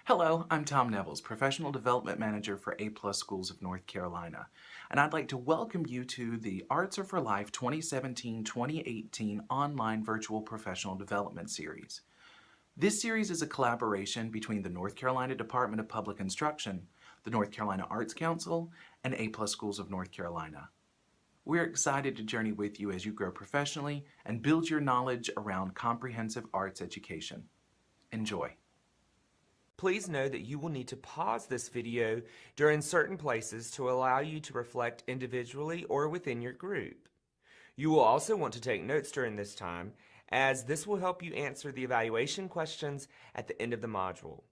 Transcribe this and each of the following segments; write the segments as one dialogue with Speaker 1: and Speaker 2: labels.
Speaker 1: Hello, I'm Tom Nevels, Professional Development Manager for A+ Schools of North Carolina, and I'd like to welcome you to the Arts Are for Life 2017-2018 Online Virtual Professional Development Series. This series is a collaboration between the North Carolina Department of Public Instruction, the North Carolina Arts Council, and A+ Schools of North Carolina. We're excited to journey with you as you grow professionally and build your knowledge around comprehensive arts education. Enjoy.
Speaker 2: Please know that you will need to pause this video during certain places to allow you to reflect individually or within your group. You will also want to take notes during this time, as this will help you answer the evaluation questions at the end of the module.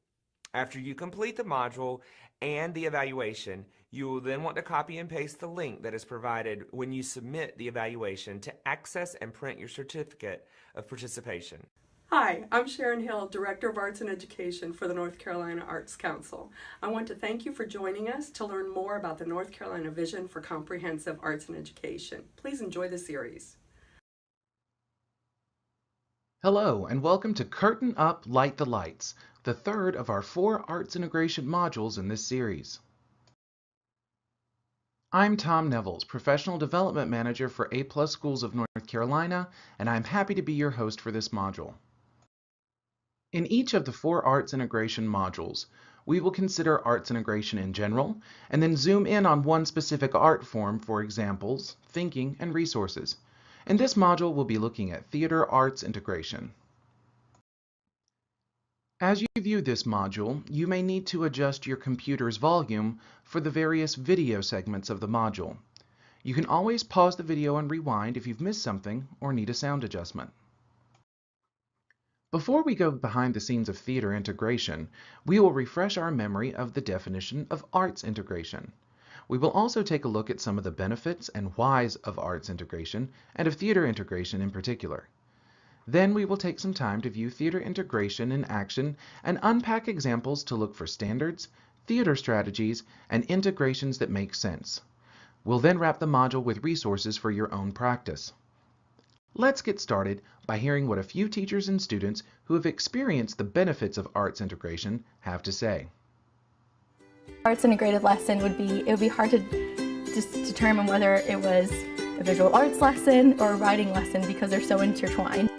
Speaker 2: After you complete the module and the evaluation, you will then want to copy and paste the link that is provided when you submit the evaluation to access and print your certificate of participation.
Speaker 3: Hi, I'm Sharon Hill, Director of Arts and Education for the North Carolina Arts Council. I want to thank you for joining us to learn more about the North Carolina Vision for Comprehensive Arts and Education. Please enjoy the series.
Speaker 1: Hello, and welcome to Curtain Up, Light the Lights, the third of our 4 arts integration modules in this series. I'm Tom Nevels, Professional Development Manager for A+ Schools of North Carolina, and I'm happy to be your host for this module. In each of the 4 arts integration modules, we will consider arts integration in general, and then zoom in on one specific art form for examples, thinking, and resources. In this module, we'll be looking at theater arts integration. As you view this module, you may need to adjust your computer's volume for the various video segments of the module. You can always pause the video and rewind if you've missed something or need a sound adjustment. Before we go behind the scenes of theater integration, we will refresh our memory of the definition of arts integration. We will also take a look at some of the benefits and whys of arts integration and of theater integration in particular. Then we will take some time to view theater integration in action and unpack examples to look for standards, theater strategies, and integrations that make sense. We'll then wrap the module with resources for your own practice. Let's get started by hearing what a few teachers and students who have experienced the benefits of arts integration have to say.
Speaker 4: Arts integrated lesson it would be hard to just determine whether it was a visual arts lesson or a writing lesson because they're so intertwined.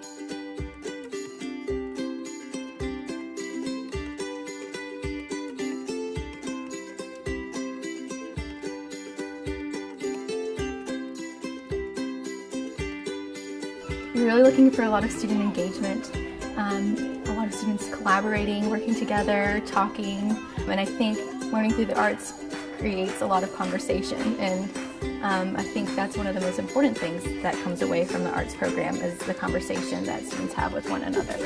Speaker 4: We're really looking for a lot of student engagement, a lot of students collaborating, working together, talking, and I think learning through the arts creates a lot of conversation, and I think that's one of the most important things that comes away from the arts program is the conversation that students have with one another.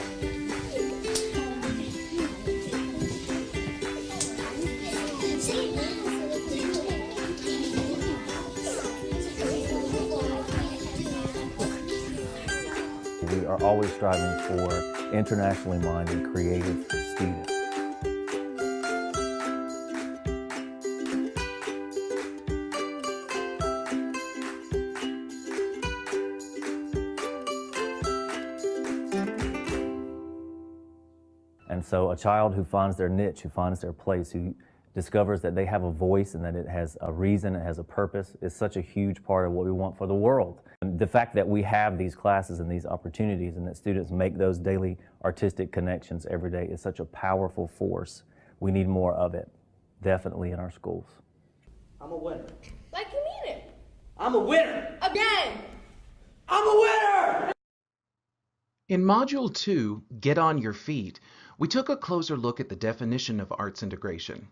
Speaker 5: We are always striving for internationally minded, creative students. And so a child who finds their niche, who finds their place, who discovers that they have a voice and that it has a reason, it has a purpose, is such a huge part of what we want for the world. And the fact that we have these classes and these opportunities and that students make those daily artistic connections every day is such a powerful force. We need more of it, definitely in our schools.
Speaker 6: I'm a winner.
Speaker 7: Like you mean it.
Speaker 6: I'm a winner.
Speaker 7: Again.
Speaker 6: I'm a winner!
Speaker 1: In Module 2, Get on Your Feet, we took a closer look at the definition of arts integration.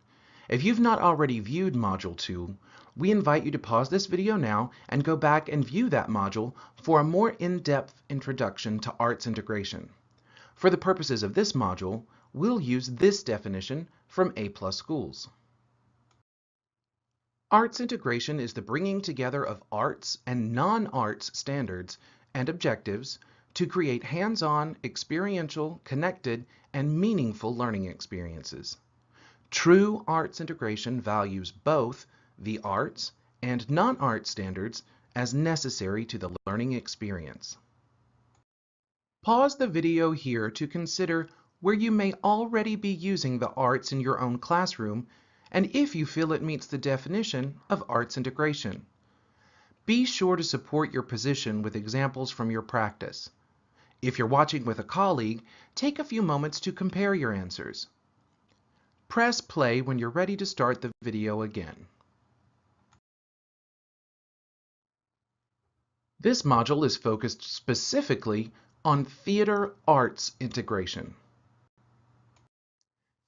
Speaker 1: If you've not already viewed Module 2, we invite you to pause this video now and go back and view that module for a more in-depth introduction to arts integration. For the purposes of this module, we'll use this definition from A+ Schools. Arts integration is the bringing together of arts and non-arts standards and objectives to create hands-on, experiential, connected, and meaningful learning experiences. True arts integration values both the arts and non-art standards as necessary to the learning experience. Pause the video here to consider where you may already be using the arts in your own classroom, and if you feel it meets the definition of arts integration. Be sure to support your position with examples from your practice. If you're watching with a colleague, take a few moments to compare your answers. Press play when you're ready to start the video again. This module is focused specifically on theater arts integration.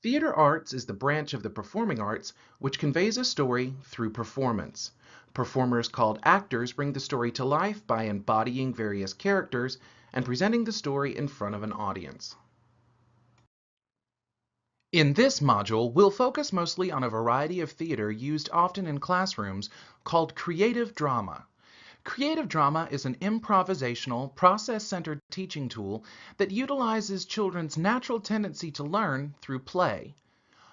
Speaker 1: Theater arts is the branch of the performing arts which conveys a story through performance. Performers called actors bring the story to life by embodying various characters and presenting the story in front of an audience. In this module, we'll focus mostly on a variety of theater used often in classrooms called creative drama. Creative drama is an improvisational, process-centered teaching tool that utilizes children's natural tendency to learn through play.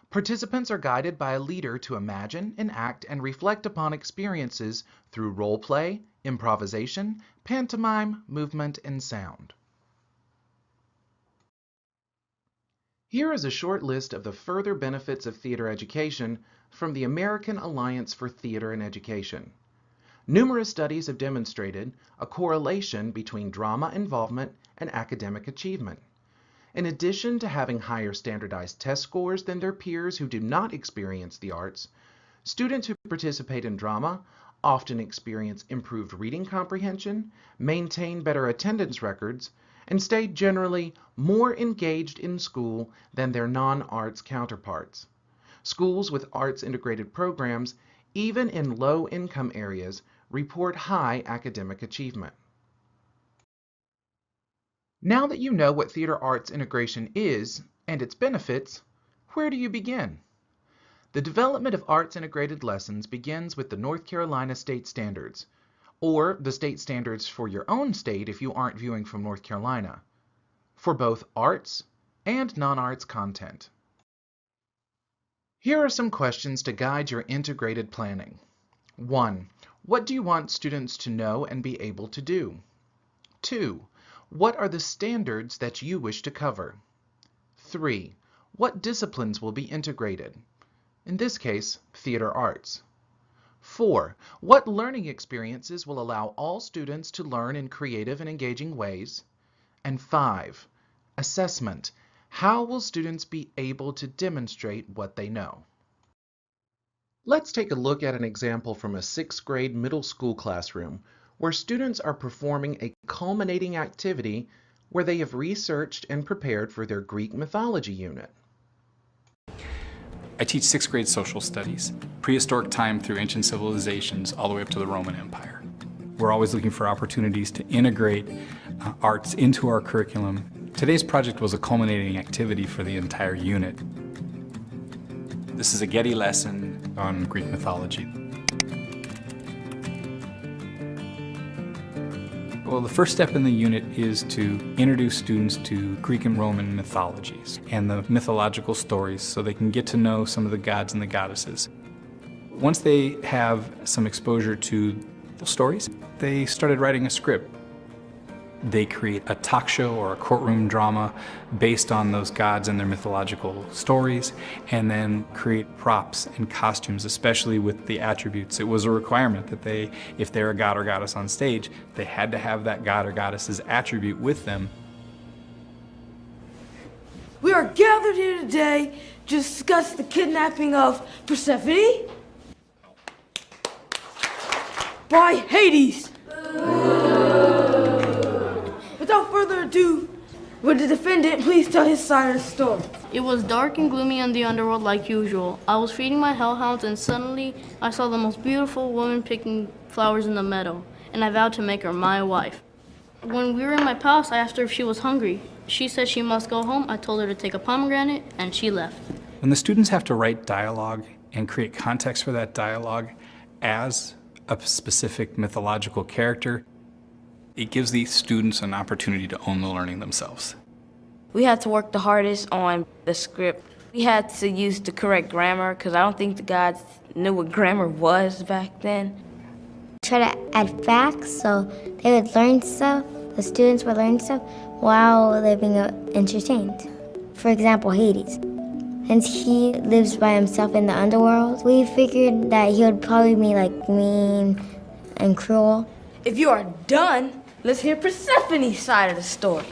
Speaker 1: Participants are guided by a leader to imagine, enact, and reflect upon experiences through role play, improvisation, pantomime, movement, and sound. Here is a short list of the further benefits of theater education from the American Alliance for Theater and Education. Numerous studies have demonstrated a correlation between drama involvement and academic achievement. In addition to having higher standardized test scores than their peers who do not experience the arts, students who participate in drama often experience improved reading comprehension, maintain better attendance records, and stay generally more engaged in school than their non-arts counterparts. Schools with arts-integrated programs, even in low-income areas, report high academic achievement. Now that you know what theater arts integration is and its benefits, where do you begin? The development of arts-integrated lessons begins with the North Carolina State Standards, or the state standards for your own state if you aren't viewing from North Carolina, for both arts and non-arts content. Here are some questions to guide your integrated planning. 1. What do you want students to know and be able to do? 2. What are the standards that you wish to cover? 3. What disciplines will be integrated? In this case, theater arts. 4. What learning experiences will allow all students to learn in creative and engaging ways? And 5. Assessment. How will students be able to demonstrate what they know? Let's take a look at an example from a 6th grade middle school classroom where students are performing a culminating activity where they have researched and prepared for their Greek mythology unit.
Speaker 7: I teach 6th grade social studies, prehistoric time through ancient civilizations all the way up to the Roman Empire. We're always looking for opportunities to integrate arts into our curriculum. Today's project was a culminating activity for the entire unit. This is a Getty lesson on Greek mythology. Well, the first step in the unit is to introduce students to Greek and Roman mythologies and the mythological stories so they can get to know some of the gods and the goddesses. Once they have some exposure to the stories, they started writing a script. They create a talk show or a courtroom drama based on those gods and their mythological stories, and then create props and costumes, especially with the attributes. It was a requirement that they, if they're a god or goddess on stage, they had to have that god or goddess's attribute with them.
Speaker 8: We are gathered here today to discuss the kidnapping of Persephone by Hades. Without further ado, would the defendant please tell his side of the story?
Speaker 9: It was dark and gloomy in the underworld like usual. I was feeding my hellhounds and suddenly I saw the most beautiful woman picking flowers in the meadow, and I vowed to make her my wife. When we were in my palace, I asked her if she was hungry. She said she must go home. I told her to take a pomegranate, and she left.
Speaker 7: When the students have to write dialogue and create context for that dialogue as a specific mythological character, it gives these students an opportunity to own the learning themselves.
Speaker 8: We had to work the hardest on the script. We had to use the correct grammar because I don't think the gods knew what grammar was back then.
Speaker 10: Try to add facts so they would learn stuff, the students would learn stuff while they're being entertained. For example, Hades. Since he lives by himself in the underworld, we figured that he would probably be like mean and cruel.
Speaker 8: If you are done, let's hear Persephone's side of the story.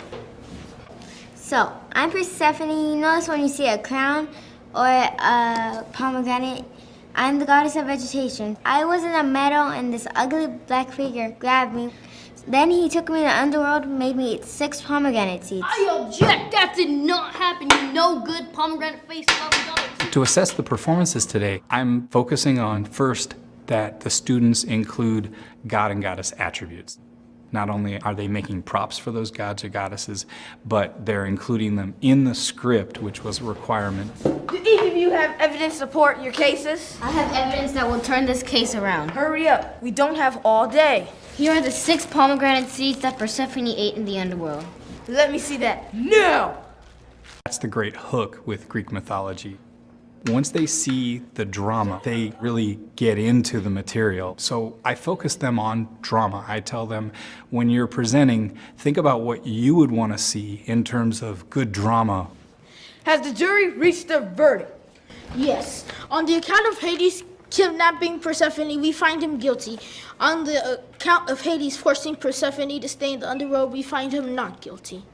Speaker 10: So, I'm Persephone. You notice when you see a crown or a pomegranate? I'm the goddess of vegetation. I was in a meadow and this ugly black figure grabbed me. Then he took me to the underworld and made me eat 6 pomegranate seeds.
Speaker 9: I object! That did not happen, you no good pomegranate face loving.
Speaker 7: To assess the performances today, I'm focusing on first that the students include god and goddess attributes. Not only are they making props for those gods or goddesses, but they're including them in the script, which was a requirement.
Speaker 8: Do each of you have evidence to support your cases?
Speaker 11: I have evidence that will turn this case around.
Speaker 8: Hurry up, we don't have all day.
Speaker 11: Here are the 6 pomegranate seeds that Persephone ate in the underworld.
Speaker 8: Let me see that now!
Speaker 7: That's the great hook with Greek mythology. Once they see the drama, they really get into the material. So I focus them on drama. I tell them, when you're presenting, think about what you would want to see in terms of good drama.
Speaker 8: Has the jury reached their verdict?
Speaker 9: Yes. On the account of Hades kidnapping Persephone, we find him guilty. On the account of Hades forcing Persephone to stay in the underworld, we find him not guilty.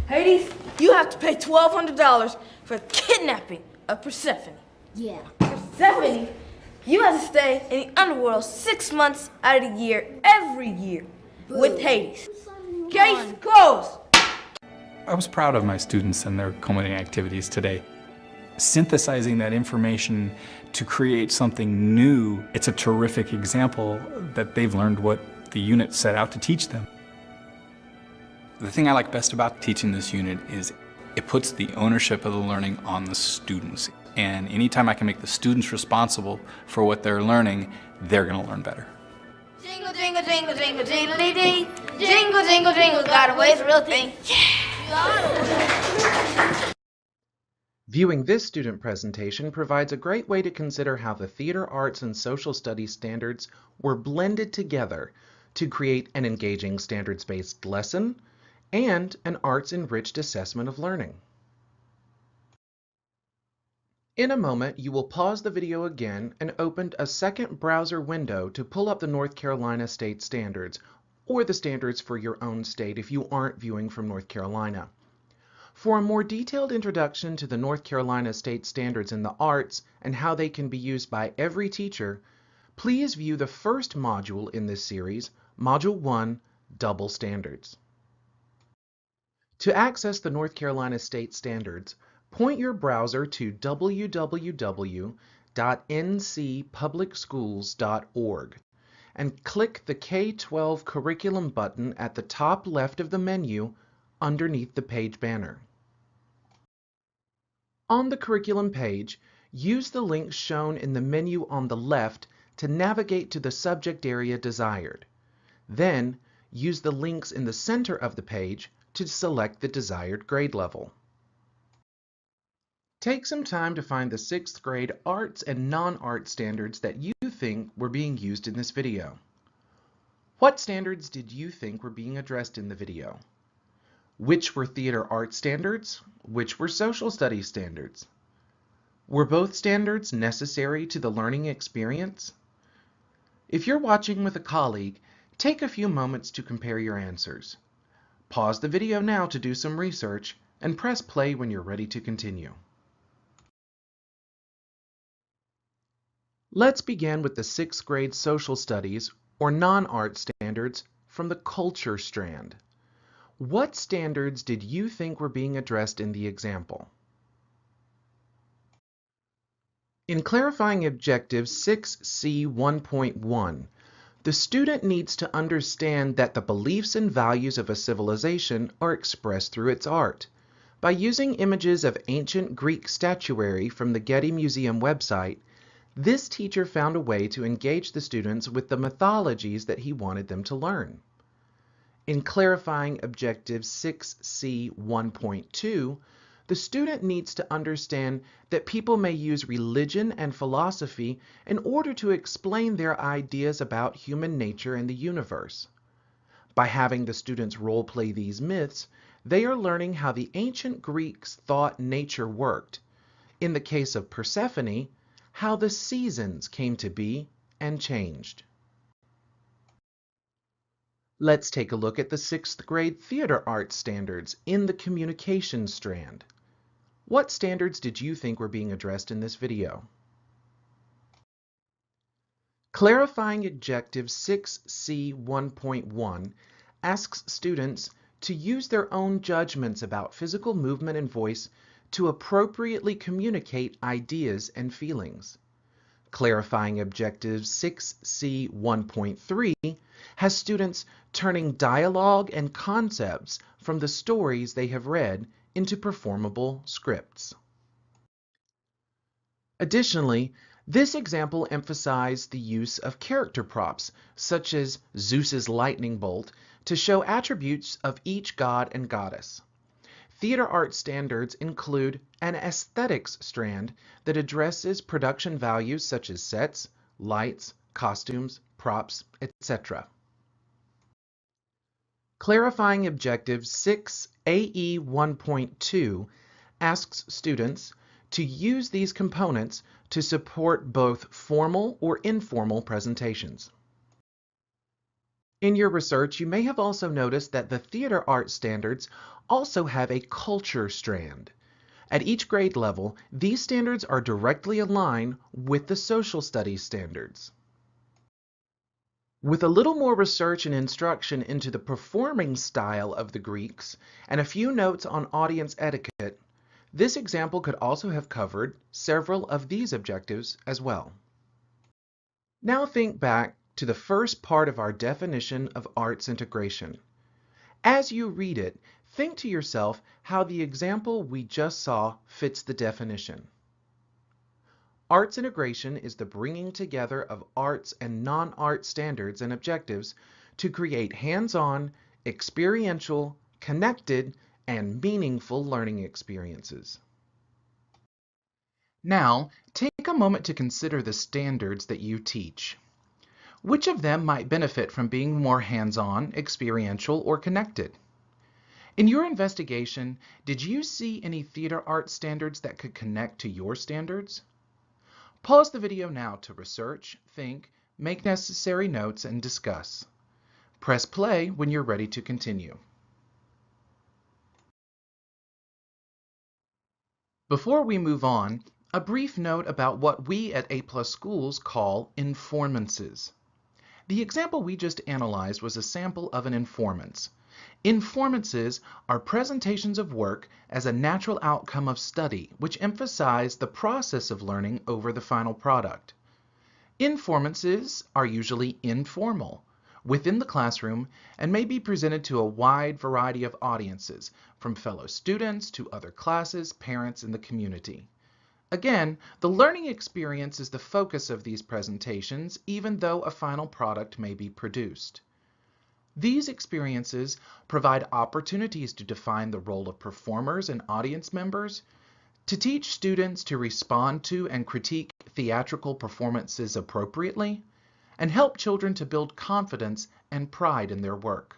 Speaker 8: Hades, you have to pay $1,200 for kidnapping of Persephone.
Speaker 11: Yeah.
Speaker 8: Persephone, you have to stay in the underworld 6 months out of the year, every year, with Hades. Case closed.
Speaker 7: I was proud of my students and their culminating activities today. Synthesizing that information to create something new, it's a terrific example that they've learned what the unit set out to teach them. The thing I like best about teaching this unit is it puts the ownership of the learning on the students. And anytime I can make the students responsible for what they're learning, they're going to learn better.
Speaker 8: Jingle, jingle, jingle, jingle, jingle, dee. Jingle, jingle, jingle, got away, it's a real thing.
Speaker 1: Viewing this student presentation provides a great way to consider how the theater arts and social studies standards were blended together to create an engaging standards-based lesson and an arts-enriched assessment of learning. In a moment, you will pause the video again and open a second browser window to pull up the North Carolina state standards, or the standards for your own state if you aren't viewing from North Carolina. For a more detailed introduction to the North Carolina state standards in the arts and how they can be used by every teacher, please view the first module in this series, Module 1, Double Standards. To access the North Carolina state standards, point your browser to www.ncpublicschools.org and click the K-12 Curriculum button at the top left of the menu underneath the page banner. On the curriculum page, use the links shown in the menu on the left to navigate to the subject area desired. Then, use the links in the center of the page to select the desired grade level. Take some time to find the 6th grade arts and non-art standards that you think were being used in this video. What standards did you think were being addressed in the video? Which were theater art standards? Which were social studies standards? Were both standards necessary to the learning experience? If you're watching with a colleague, take a few moments to compare your answers. Pause the video now to do some research and press play when you're ready to continue. Let's begin with the 6th grade social studies or non-art standards from the culture strand. What standards did you think were being addressed in the example? In clarifying objective 6C 1.1, the student needs to understand that the beliefs and values of a civilization are expressed through its art. By using images of ancient Greek statuary from the Getty Museum website, this teacher found a way to engage the students with the mythologies that he wanted them to learn. In clarifying objective 6C 1.2, the student needs to understand that people may use religion and philosophy in order to explain their ideas about human nature and the universe. By having the students role-play these myths, They are learning how the ancient Greeks thought nature worked. In the case of Persephone, how the seasons came to be and changed. Let's take a look at the 6th grade theater arts standards in the communication strand. What standards did you think were being addressed in this video? Clarifying Objective 6C 1.1 asks students to use their own judgments about physical movement and voice to appropriately communicate ideas and feelings. Clarifying Objective 6C 1.3 has students turning dialogue and concepts from the stories they have read into performable scripts. Additionally, this example emphasized the use of character props, such as Zeus's lightning bolt, to show attributes of each god and goddess. Theater arts standards include an aesthetics strand that addresses production values such as sets, lights, costumes, props, etc. Clarifying Objective 6 AE 1.2 asks students to use these components to support both formal or informal presentations. In your research, you may have also noticed that the theater arts standards also have a culture strand. At each grade level, these standards are directly aligned with the social studies standards. With a little more research and instruction into the performing style of the Greeks and a few notes on audience etiquette, this example could also have covered several of these objectives as well. Now think back to the first part of our definition of arts integration. As you read it, think to yourself how the example we just saw fits the definition. Arts integration is the bringing together of arts and non-art standards and objectives to create hands-on, experiential, connected, and meaningful learning experiences. Now, take a moment to consider the standards that you teach. Which of them might benefit from being more hands-on, experiential, or connected? In your investigation, did you see any theater arts standards that could connect to your standards? Pause the video now to research, think, make necessary notes, and discuss. Press play when you're ready to continue. Before we move on, a brief note about what we at A+ Schools call informances. The example we just analyzed was a sample of an informans. Informances are presentations of work as a natural outcome of study, which emphasize the process of learning over the final product. Informances are usually informal, within the classroom, and may be presented to a wide variety of audiences, from fellow students to other classes, parents, and the community. Again, the learning experience is the focus of these presentations, even though a final product may be produced. These experiences provide opportunities to define the role of performers and audience members, to teach students to respond to and critique theatrical performances appropriately, and help children to build confidence and pride in their work.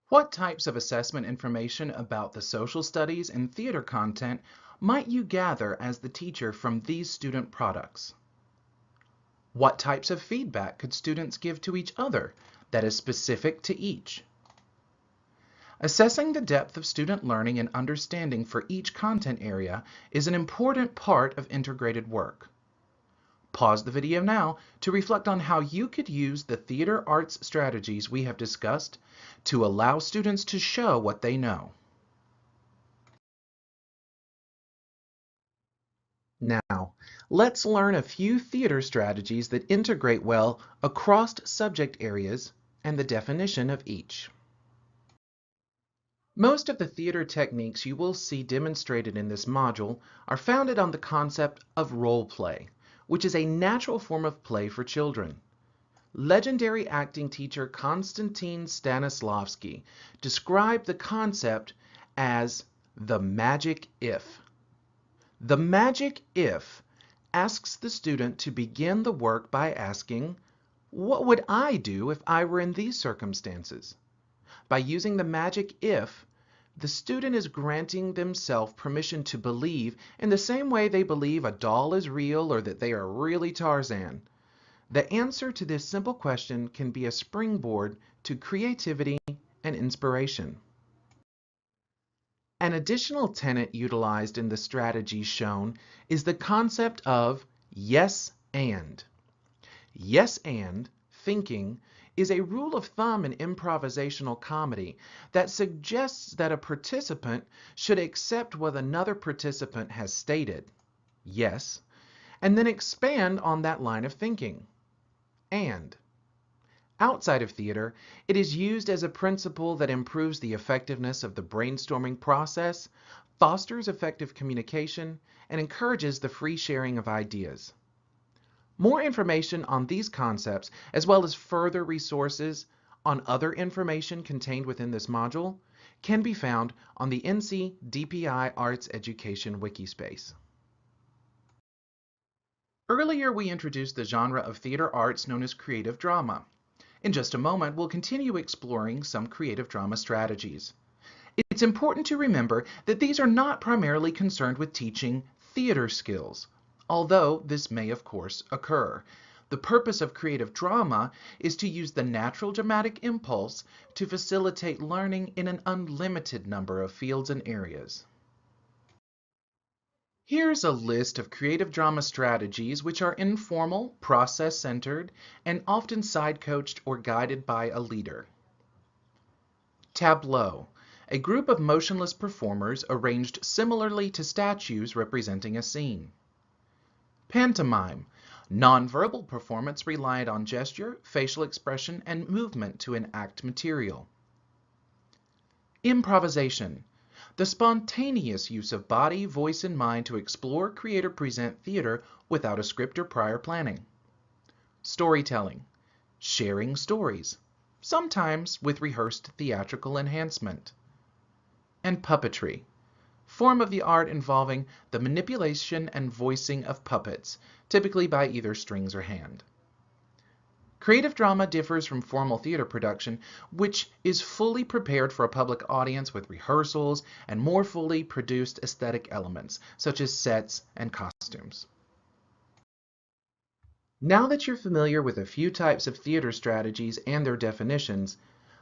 Speaker 1: What types of assessment information about the social studies and theater content might you gather as the teacher from these student products? What types of feedback could students give to each other that is specific to each? Assessing the depth of student learning and understanding for each content area is an important part of integrated work. Pause the video now to reflect on how you could use the theater arts strategies we have discussed to allow students to show what they know. Now, let's learn a few theater strategies that integrate well across subject areas and the definition of each. Most of the theater techniques you will see demonstrated in this module are founded on the concept of role play, which is a natural form of play for children. Legendary acting teacher Konstantin Stanislavski described the concept as the magic if. The magic if asks the student to begin the work by asking, what would I do if I were in these circumstances? By using the magic if, the student is granting themselves permission to believe in the same way they believe a doll is real or that they are really Tarzan. The answer to this simple question can be a springboard to creativity and inspiration. An additional tenet utilized in the strategies shown is the concept of yes and. Yes and thinking is a rule of thumb in improvisational comedy that suggests that a participant should accept what another participant has stated, yes, and then expand on that line of thinking, and. Outside of theater, it is used as a principle that improves the effectiveness of the brainstorming process, fosters effective communication, and encourages the free sharing of ideas. More information on these concepts, as well as further resources on other information contained within this module, can be found on the NC DPI Arts Education Wikispace. Earlier, we introduced the genre of theater arts known as creative drama. In just a moment, we'll continue exploring some creative drama strategies. It's important to remember that these are not primarily concerned with teaching theater skills, although this may of course occur. The purpose of creative drama is to use the natural dramatic impulse to facilitate learning in an unlimited number of fields and areas. Here's a list of creative drama strategies which are informal, process-centered, and often side-coached or guided by a leader. Tableau, a group of motionless performers arranged similarly to statues representing a scene. Pantomime, nonverbal performance reliant on gesture, facial expression, and movement to enact material. Improvisation, the spontaneous use of body, voice, and mind to explore, create, or present theater without a script or prior planning. Storytelling, sharing stories, sometimes with rehearsed theatrical enhancement. And puppetry, form of the art involving the manipulation and voicing of puppets, typically by either strings or hand. Creative drama differs from formal theater production, which is fully prepared for a public audience with rehearsals and more fully produced aesthetic elements, such as sets and costumes. Now that you're familiar with a few types of theater strategies and their definitions,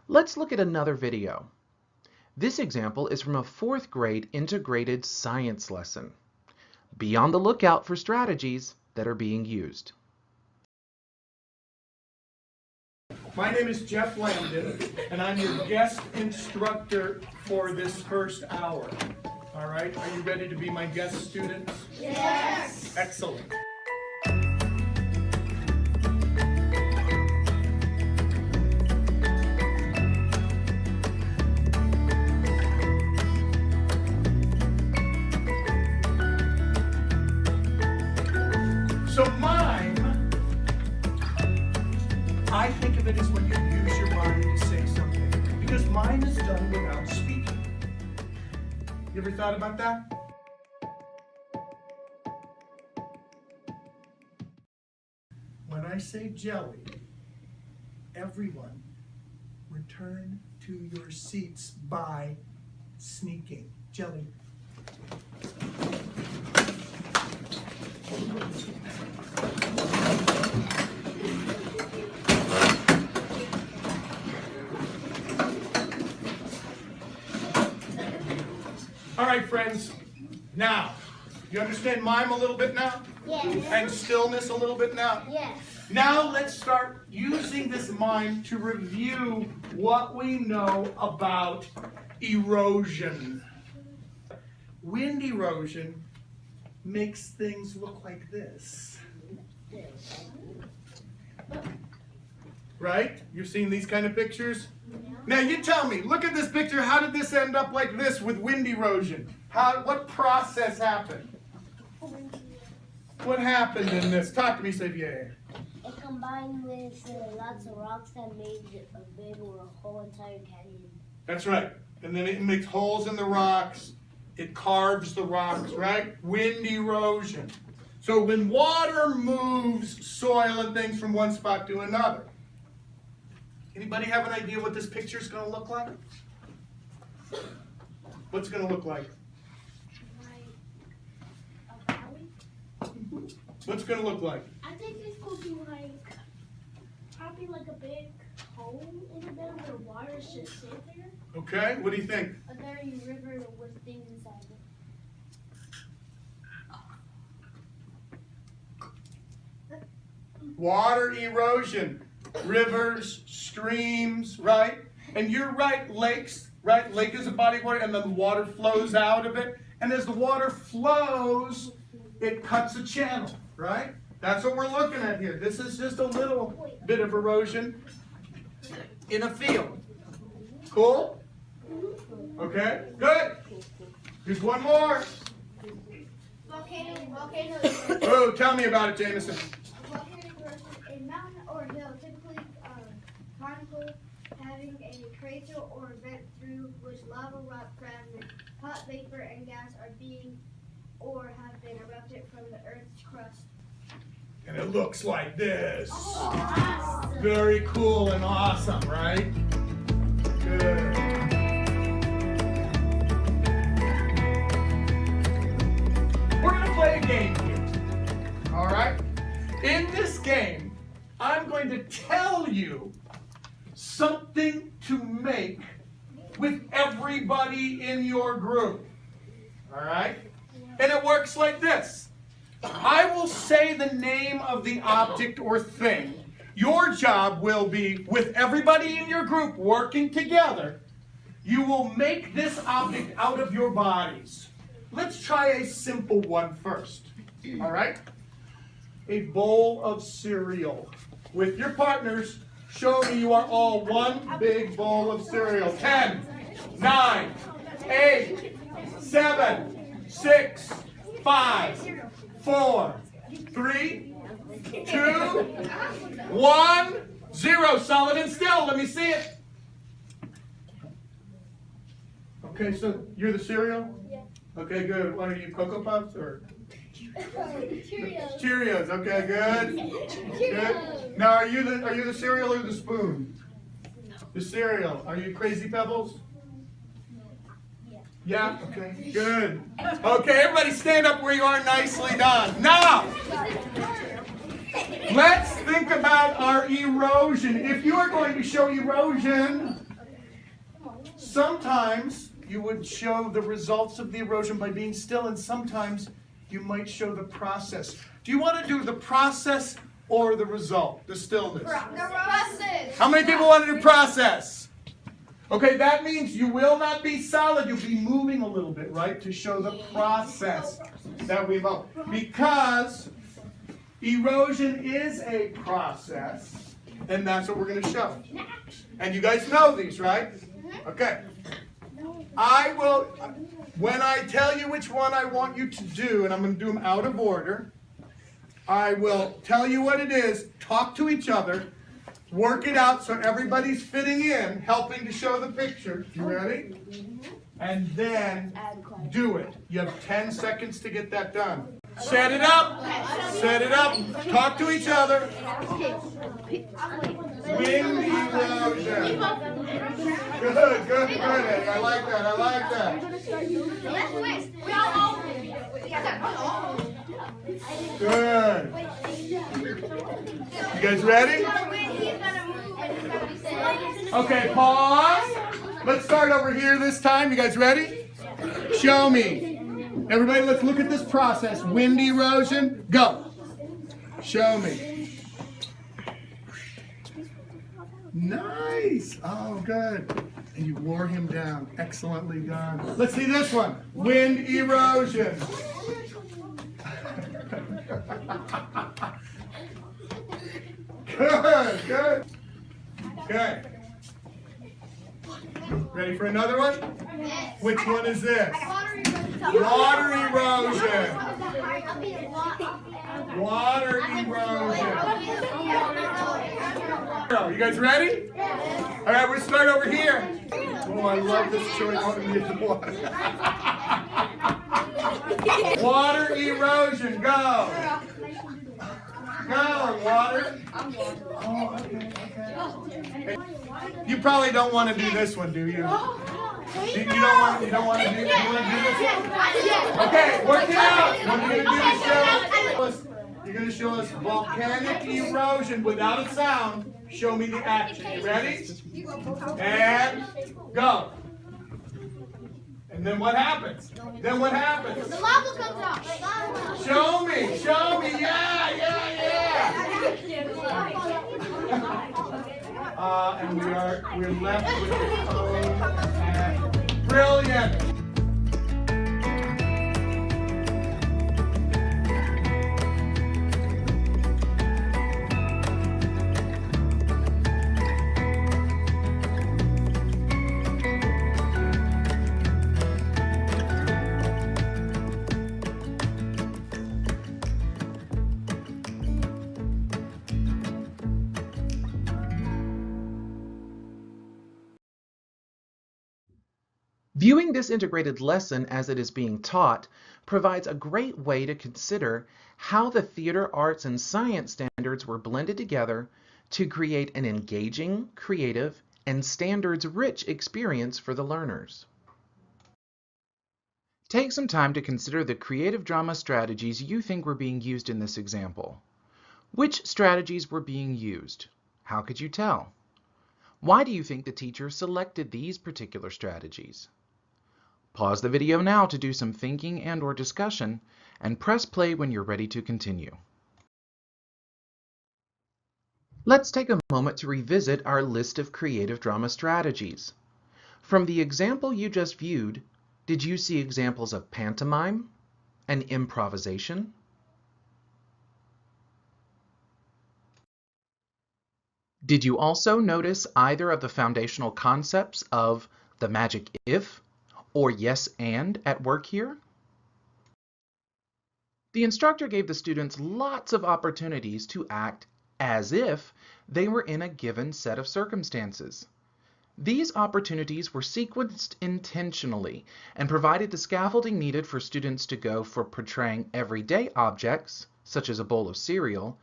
Speaker 1: let's look at another video. This example is from a 4th grade integrated science lesson. Be on the lookout for strategies that are being used.
Speaker 12: My name is Jeff Landon, and I'm your guest instructor for this first hour. All right, are you ready to be my guest students? Yes! Excellent. So mime, I think of it as when you use your body to say something, because mime is done without speaking. You ever thought about that? When I say jelly, everyone return to your seats by sneaking. Jelly. All right, friends. Now, you understand mime a little bit now?
Speaker 10: Yes.
Speaker 12: And stillness a little bit now?
Speaker 10: Yes.
Speaker 12: Now let's start using this mime to review what we know about erosion. Wind erosion makes things look like this. Right? You've seen these kind of pictures? Now you tell me, look at this picture, how did this end up like this with wind erosion? What process happened? What happened in this? Talk to me, Xavier.
Speaker 10: It combined with lots of rocks that made a big or a whole entire canyon.
Speaker 12: That's right. And then it makes holes in the rocks. It carves the rocks, right? Wind erosion. So when water moves soil and things from one spot to another, Anybody have an idea what this picture is going to look like? What's it going to look like? What's it going to look like?
Speaker 9: I think it's going to be like, probably like a big hole in the middle where water should sit there.
Speaker 12: Okay, what do you think?
Speaker 9: A dirty river with things inside it.
Speaker 12: Water erosion, rivers, streams, right? And you're right, lakes, right? Lake is a body of water, and then the water flows out of it. And as the water flows, it cuts a channel, right? That's what we're looking at here. This is just a little bit of erosion in a field. Cool? Okay, good. Here's one more.
Speaker 10: Volcano.
Speaker 12: Oh, tell me about it, Jameson.
Speaker 10: Volcano erosion, a mountain or hill, typically conical, having a crater or vent through which lava, rock fragments, hot vapor, and gas are being or have been erupted from the Earth's crust.
Speaker 12: And it looks like this. Very cool and awesome, right? Good. We're going to play a game here. All right? In this game, I'm going to tell you something to make with everybody in your group. All right? And it works like this. I will say the name of the object or thing. Your job will be, with everybody in your group working together, you will make this object out of your bodies. Let's try a simple one first. All right? A bowl of cereal. With your partners, show me you are all one big bowl of cereal. 10, 9, 8, 7, 6, 5, 4, 3, 2, 1, 0. Solid and still. Let me see it. Okay, so you're the cereal?
Speaker 9: Yeah.
Speaker 12: Okay, good. What are you, Cocoa Puffs or?
Speaker 9: Cheerios.
Speaker 12: Cheerios. Okay, good. Good. Now, are you the cereal or the spoon? The cereal. Are you Crazy Pebbles? Yeah? Okay, good. Okay, everybody stand up where you are. Nicely done. Now, let's think about our erosion. If you are going to show erosion, sometimes you would show the results of the erosion by being still, and sometimes you might show the process. Do you want to do the process or the result, the stillness?
Speaker 10: The process.
Speaker 12: How many people want to do process? Okay, that means you will not be solid. You'll be moving a little bit, right, to show the process that we love. Because erosion is a process, and that's what we're going to show. And you guys know these, right? Okay. I will, when I tell you which one I want you to do, and I'm going to do them out of order, I will tell you what it is, talk to each other, work it out so everybody's fitting in, helping to show the picture. You ready? And then do it. You have 10 seconds to get that done. Set it up. Set it up. Talk to each other. Wind erosion. Good, good, good. I like that. I like that. Good. You guys ready? Okay, pause. Let's start over here this time. You guys ready? Show me. Everybody, let's look at this process. Wind erosion. Go. Show me. Nice. Oh, good. And you wore him down. Excellently done. Let's see this one. Wind erosion. Good, good. Okay. Ready for another one? Which one is this? Water erosion. Water erosion. You guys ready? All right, we'll start over here. Oh, I love this choice. I want to be at the water. Water erosion. Go. Go, water. Oh, okay, okay. You probably don't want to do this one, do you? You don't want to do this one? Okay, work it out. What are you going to do? You're going to show us volcanic erosion without a sound. Show me the action. You ready? And go. And then what happens? Then what happens?
Speaker 11: The lava comes out.
Speaker 12: Show me. Yeah. And we're left with the cone. And brilliant.
Speaker 1: Viewing this integrated lesson as it is being taught provides a great way to consider how the theater, arts, and science standards were blended together to create an engaging, creative, and standards-rich experience for the learners. Take some time to consider the creative drama strategies you think were being used in this example. Which strategies were being used? How could you tell? Why do you think the teacher selected these particular strategies? Pause the video now to do some thinking and/or discussion, and press play when you're ready to continue. Let's take a moment to revisit our list of creative drama strategies. From the example you just viewed, did you see examples of pantomime and improvisation? Did you also notice either of the foundational concepts of the magic if or yes and at work here? The instructor gave the students lots of opportunities to act as if they were in a given set of circumstances. These opportunities were sequenced intentionally and provided the scaffolding needed for students to go from portraying everyday objects, such as a bowl of cereal,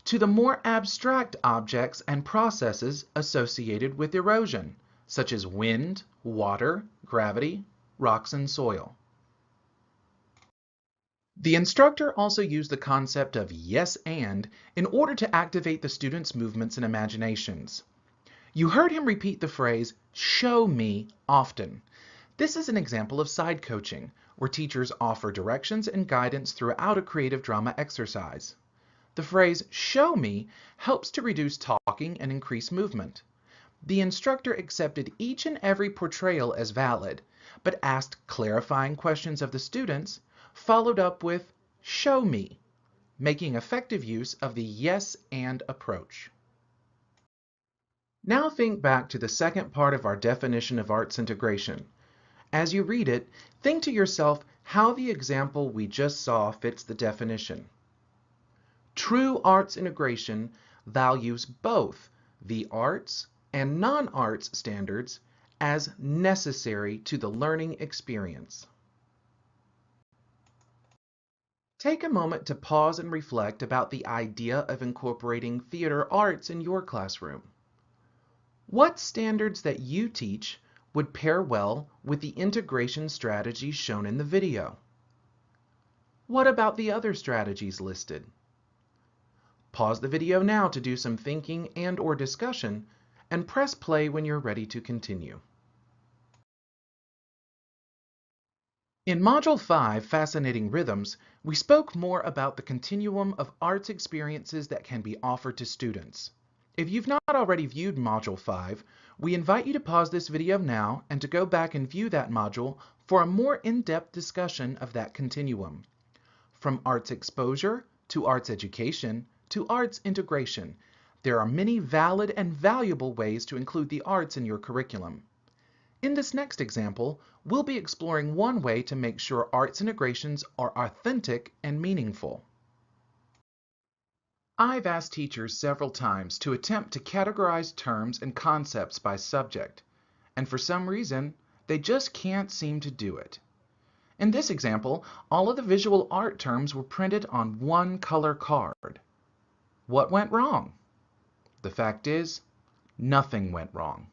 Speaker 1: to the more abstract objects and processes associated with erosion, such as wind, water, gravity, rocks, and soil. The instructor also used the concept of yes and in order to activate the students' movements and imaginations. You heard him repeat the phrase, "show me," often. This is an example of side coaching, where teachers offer directions and guidance throughout a creative drama exercise. The phrase, "show me," helps to reduce talking and increase movement. The instructor accepted each and every portrayal as valid, but asked clarifying questions of the students, followed up with, "show me," making effective use of the yes and approach. Now think back to the second part of our definition of arts integration. As you read it, think to yourself how the example we just saw fits the definition. True arts integration values both the arts and non-arts standards as necessary to the learning experience. Take a moment to pause and reflect about the idea of incorporating theater arts in your classroom. What standards that you teach would pair well with the integration strategies shown in the video? What about the other strategies listed? Pause the video now to do some thinking and/or discussion, and press play when you're ready to continue. In Module 5, Fascinating Rhythms, we spoke more about the continuum of arts experiences that can be offered to students. If you've not already viewed Module 5, we invite you to pause this video now and to go back and view that module for a more in-depth discussion of that continuum. From arts exposure to arts education to arts integration, there are many valid and valuable ways to include the arts in your curriculum. In this next example, we'll be exploring one way to make sure arts integrations are authentic and meaningful. I've asked teachers several times to attempt to categorize terms and concepts by subject, and for some reason, they just can't seem to do it. In this example, all of the visual art terms were printed on one color card. What went wrong? The fact is, Nothing went wrong.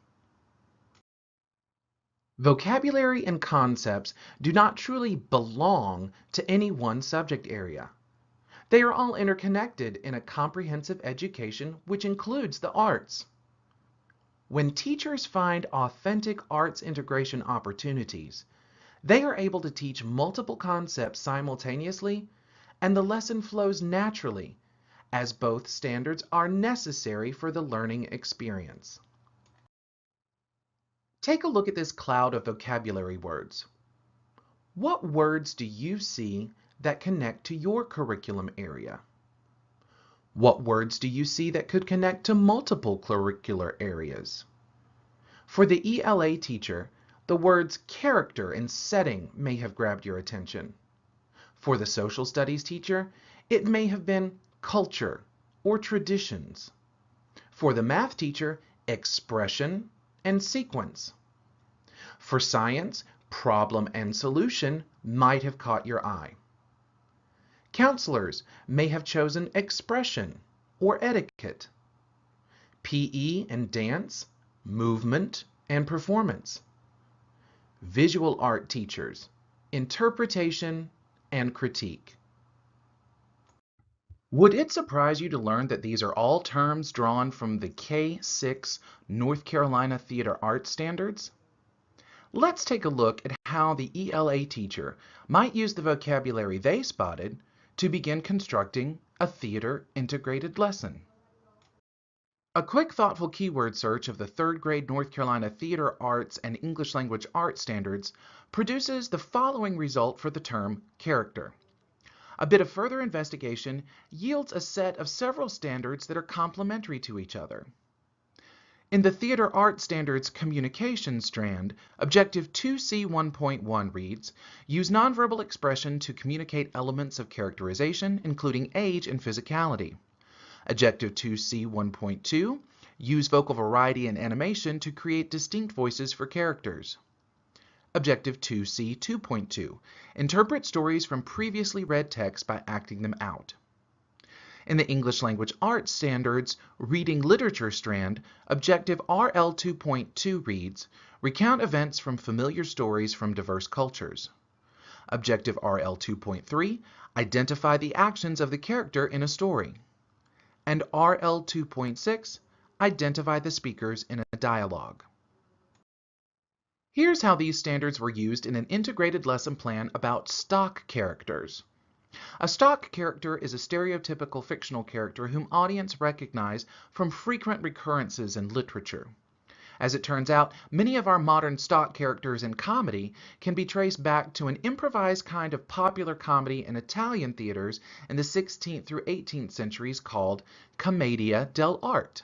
Speaker 1: Vocabulary and concepts do not truly belong to any one subject area. They are all interconnected in a comprehensive education which includes the arts. When teachers find authentic arts integration opportunities, they are able to teach multiple concepts simultaneously, and the lesson flows naturally, as both standards are necessary for the learning experience. Take a look at this cloud of vocabulary words. What words do you see that connect to your curriculum area? What words do you see that could connect to multiple curricular areas? For the ELA teacher, the words character and setting may have grabbed your attention. For the social studies teacher, it may have been culture or traditions. For the math teacher, expression and sequence. For science, problem and solution might have caught your eye. Counselors may have chosen expression or etiquette. PE and dance, movement and performance. Visual art teachers, interpretation and critique. Would it surprise you to learn that these are all terms drawn from the K-6 North Carolina Theater Arts Standards? Let's take a look at how the ELA teacher might use the vocabulary they spotted to begin constructing a theater integrated lesson. A quick thoughtful keyword search of the 3rd grade North Carolina Theater Arts and English Language Arts Standards produces the following result for the term character. A bit of further investigation yields a set of several standards that are complementary to each other. In the Theater Arts Standards Communication strand, Objective 2C 1.1 reads, use nonverbal expression to communicate elements of characterization, including age and physicality. Objective 2C 1.2, use vocal variety and animation to create distinct voices for characters. Objective 2C 2.2, interpret stories from previously read text by acting them out. In the English Language Arts Standards Reading Literature strand, Objective RL 2.2 reads, recount events from familiar stories from diverse cultures. Objective RL 2.3, identify the actions of the character in a story. And RL 2.6, identify the speakers in a dialogue. Here's how these standards were used in an integrated lesson plan about stock characters. A stock character is a stereotypical fictional character whom audience recognize from frequent recurrences in literature. As it turns out, many of our modern stock characters in comedy can be traced back to an improvised kind of popular comedy in Italian theaters in the 16th through 18th centuries called commedia dell'arte.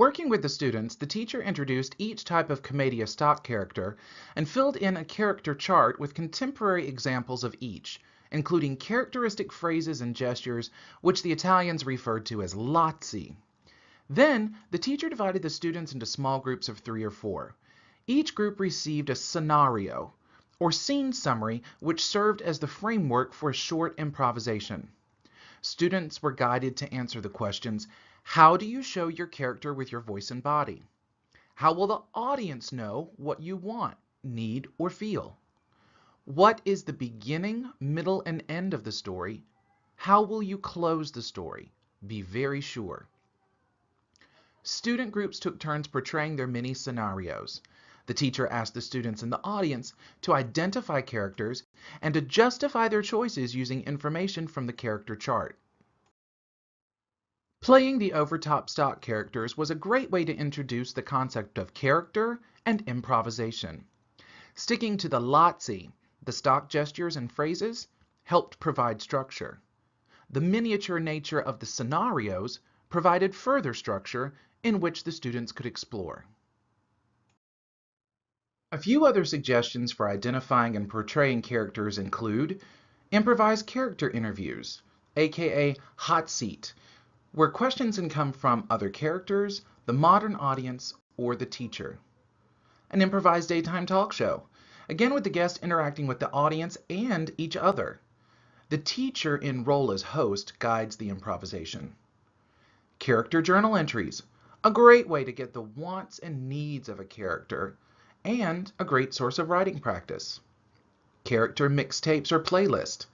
Speaker 1: Working with the students, the teacher introduced each type of commedia stock character and filled in a character chart with contemporary examples of each, including characteristic phrases and gestures which the Italians referred to as lazzi. Then, the teacher divided the students into small groups of 3 or 4. Each group received a scenario, or scene summary, which served as the framework for a short improvisation. Students were guided to answer the questions, how do you show your character with your voice and body? How will the audience know what you want, need, or feel? What is the beginning, middle, and end of the story? How will you close the story? Be very sure. Student groups took turns portraying their mini scenarios. The teacher asked the students in the audience to identify characters and to justify their choices using information from the character chart. Playing the overtop stock characters was a great way to introduce the concept of character and improvisation. Sticking to the lazzi, the stock gestures and phrases, helped provide structure. The miniature nature of the scenarios provided further structure in which the students could explore. A few other suggestions for identifying and portraying characters include improvised character interviews, aka hot seat, where questions can come from other characters, the modern audience, or the teacher. An improvised daytime talk show, again with the guest interacting with the audience and each other. The teacher in role as host guides the improvisation. Character journal entries, a great way to get the wants and needs of a character, and a great source of writing practice. Character mixtapes or playlist.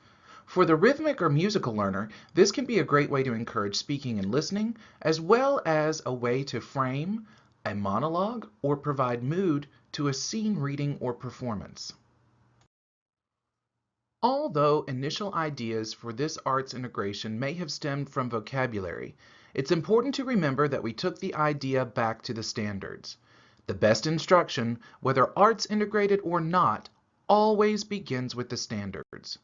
Speaker 1: For the rhythmic or musical learner, this can be a great way to encourage speaking and listening, as well as a way to frame a monologue or provide mood to a scene reading or performance. Although initial ideas for this arts integration may have stemmed from vocabulary, it's important to remember that we took the idea back to the standards. The best instruction, whether arts integrated or not, always begins with the standards.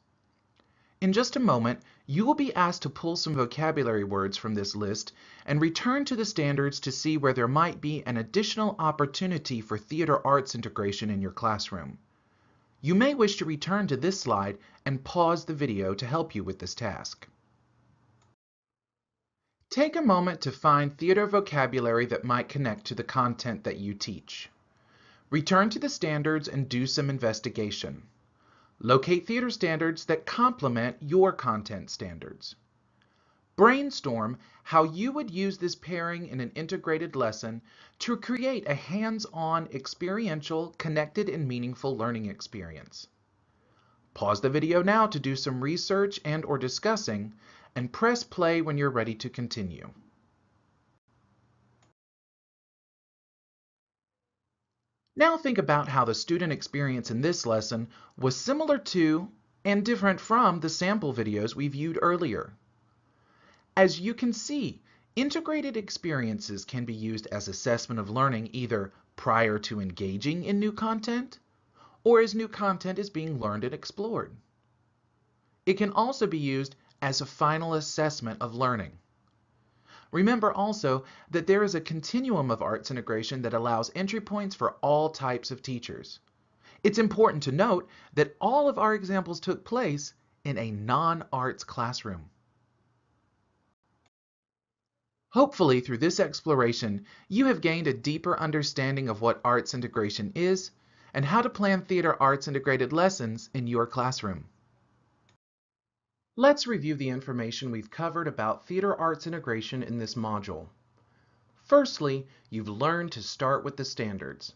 Speaker 1: In just a moment, you will be asked to pull some vocabulary words from this list and return to the standards to see where there might be an additional opportunity for theater arts integration in your classroom. You may wish to return to this slide and pause the video to help you with this task. Take a moment to find theater vocabulary that might connect to the content that you teach. Return to the standards and do some investigation. Locate theater standards that complement your content standards. Brainstorm how you would use this pairing in an integrated lesson to create a hands-on, experiential, connected, and meaningful learning experience. Pause the video now to do some research and/or discussing, and press play when you're ready to continue. Now think about how the student experience in this lesson was similar to and different from the sample videos we viewed earlier. As you can see, integrated experiences can be used as assessment of learning either prior to engaging in new content or as new content is being learned and explored. It can also be used as a final assessment of learning. Remember also that there is a continuum of arts integration that allows entry points for all types of teachers. It's important to note that all of our examples took place in a non-arts classroom. Hopefully, through this exploration, you have gained a deeper understanding of what arts integration is and how to plan theater arts integrated lessons in your classroom. Let's review the information we've covered about theater arts integration in this module. Firstly, you've learned to start with the standards.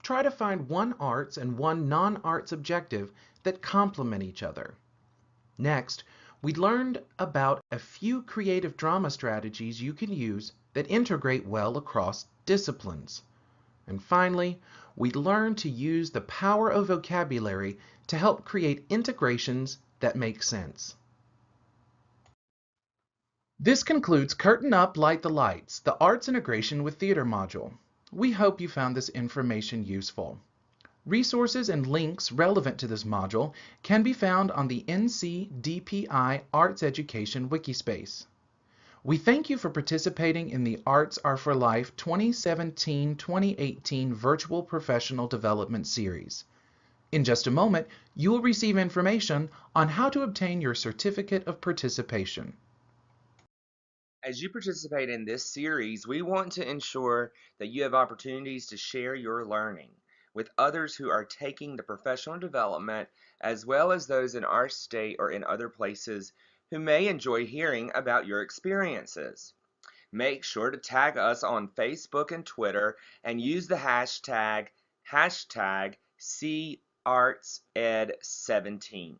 Speaker 1: Try to find one arts and one non-arts objective that complement each other. Next, we learned about a few creative drama strategies you can use that integrate well across disciplines. And finally, we learned to use the power of vocabulary to help create integrations that make sense. This concludes Curtain Up, Light the Lights, the Arts Integration with Theater module. We hope you found this information useful. Resources and links relevant to this module can be found on the NC DPI Arts Education Wikispace. We thank you for participating in the Arts Are for Life 2017-2018 Virtual Professional Development Series. In just a moment, you will receive information on how to obtain your Certificate of Participation.
Speaker 2: As you participate in this series, we want to ensure that you have opportunities to share your learning with others who are taking the professional development, as well as those in our state or in other places who may enjoy hearing about your experiences. Make sure to tag us on Facebook and Twitter and use the hashtag #CArtsEd17.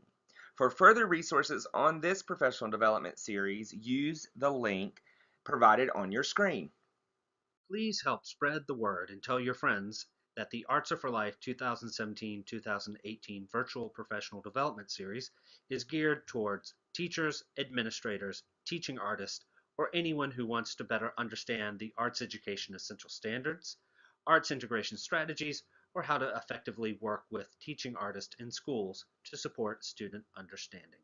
Speaker 2: For further resources on this professional development series, use the link provided on your screen.
Speaker 13: Please help spread the word and tell your friends that the Arts Are for Life 2017-2018 Virtual Professional Development Series is geared towards teachers, administrators, teaching artists, or anyone who wants to better understand the arts education essential standards, arts integration strategies, or how to effectively work with teaching artists in schools to support student understanding.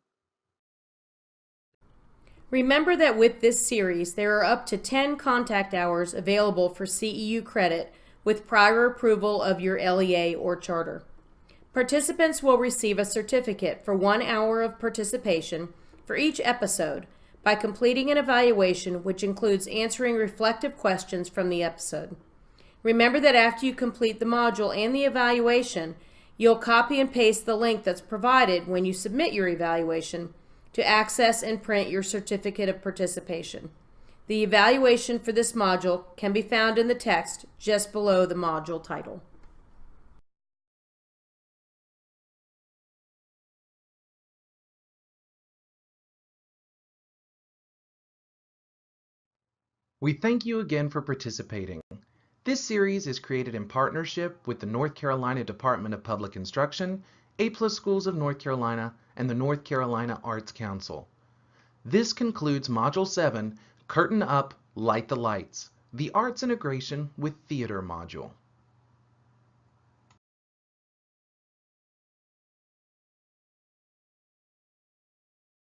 Speaker 14: Remember that with this series, there are up to 10 contact hours available for CEU credit with prior approval of your LEA or charter. Participants will receive a certificate for 1 hour of participation for each episode by completing an evaluation which includes answering reflective questions from the episode. Remember that after you complete the module and the evaluation, you'll copy and paste the link that's provided when you submit your evaluation to access and print your certificate of participation. The evaluation for this module can be found in the text just below the module title.
Speaker 1: We thank you again for participating. This series is created in partnership with the North Carolina Department of Public Instruction, A+ Schools of North Carolina, and the North Carolina Arts Council. This concludes Module 7, Curtain Up, Light the Lights, the Arts Integration with Theater module.